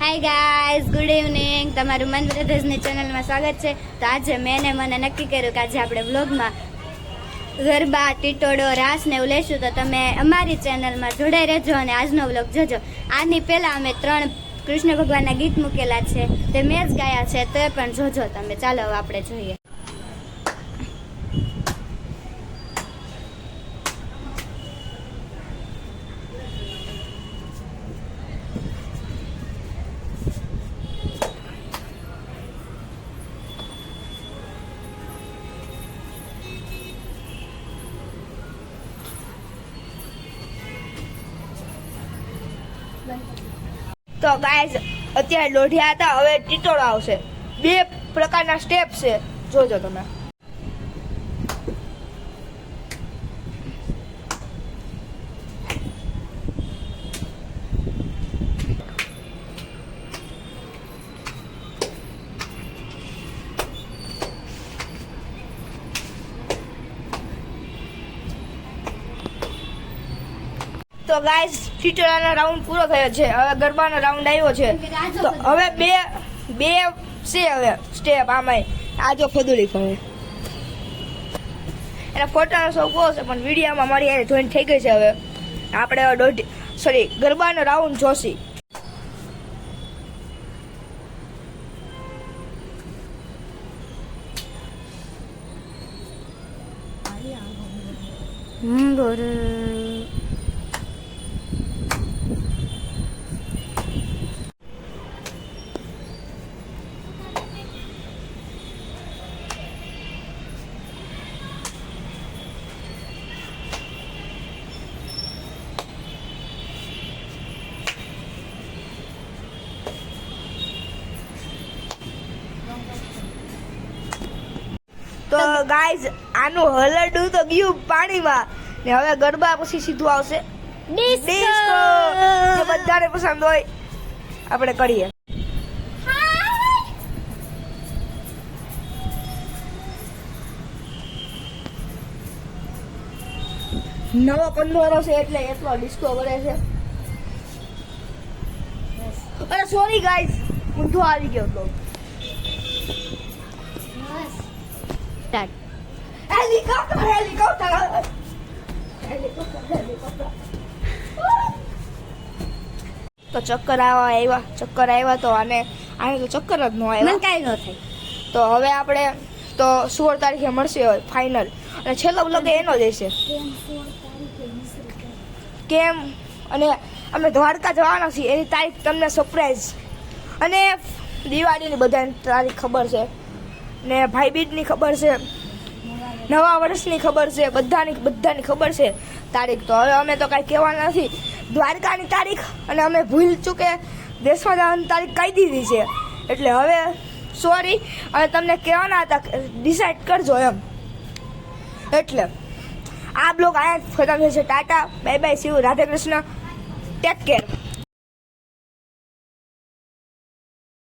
Hi guys, good evening. તમારું મન બ્રધર્સની ચેનલમાં સ્વાગત છે. તો આજે મને નક્કી કર્યું કે આજે આપણે વ્લોગમાં ગરબા, ટીટોડો, રાસ ને એવું લઈશું. તો તમે અમારી ચેનલમાં જોડાઈ રહેજો અને આજનો વ્લોગ જોજો. આની પહેલાં અમે 3 કૃષ્ણ ભગવાનના ગીત મૂકેલા છે, તે મેં જ ગાયા છે, તો પણ જોજો તમે. ચાલો હવે આપણે જોઈએ. તો ગાઈઝ અત્યારે લોઢિયા હતા, હવે ટીટોળો આવશે. 2 પ્રકારના સ્ટેપ છે, જોજો તમે. તો ગાઈઝ ટીટોળાનો રાઉન્ડ પૂરો થયો છે, હવે ગરબાનો રાઉન્ડ આવ્યો છે. તો હવે બે છે હવે સ્ટેપ. આમાં આ જો ફદુડી ફરે એના ફોટાનો શોખ બહુ છે, પણ વિડીયોમાં મારી યારે જોઈન થઈ ગઈ છે. હવે આપણે ગરબાનો રાઉન્ડ જોશી. તો ગાઈઝ આનું હલડું તો ગયું પાણીમાં ને હવે ગરબા પછી સીધું આવશે ડિસ્કો. જે બધાને પસંદ હોય આપણે કરીએ. નવો કંદોરો છે એટલે એટલો ડિસ્કો કરે છે. અરે સોરી ગાઈઝ, ઊંધો આવી ગયો તો. હેલિકોપ્ટર તો ચક્કર આવ્યા તો આને તો ચક્કર જ ન આવ્યા, કાંઈ ન થાય. તો હવે આપણે તો 16 તારીખે મળશે ફાઇનલ, અને છેલ્લો બ્લોગ એનો જ હશે. કેમ અને અમે દ્વારકા જવાના છીએ એની તારીખ તમને સરપ્રાઈઝ, અને દિવાળીની બધાની તારીખ ખબર છે, ને ભાઈબીજની ખબર છે, નવા વર્ષની ખબર છે, બધાની ખબર છે તારીખ. તો હવે અમે તો કાંઈ કહેવાના નથી. દ્વારકાની તારીખ અને અમે ભૂલ ચૂકે દેશમાં જવાની તારીખ કહી દીધી છે, એટલે હવે સોરી. અને તમને કહેવાના હતા, ડિસાઈડ કરજો એમ. એટલે આ બ્લોગ અહીંયા ખતમ થશે. Tata, bye bye, C you, Radhe Krishna, take care.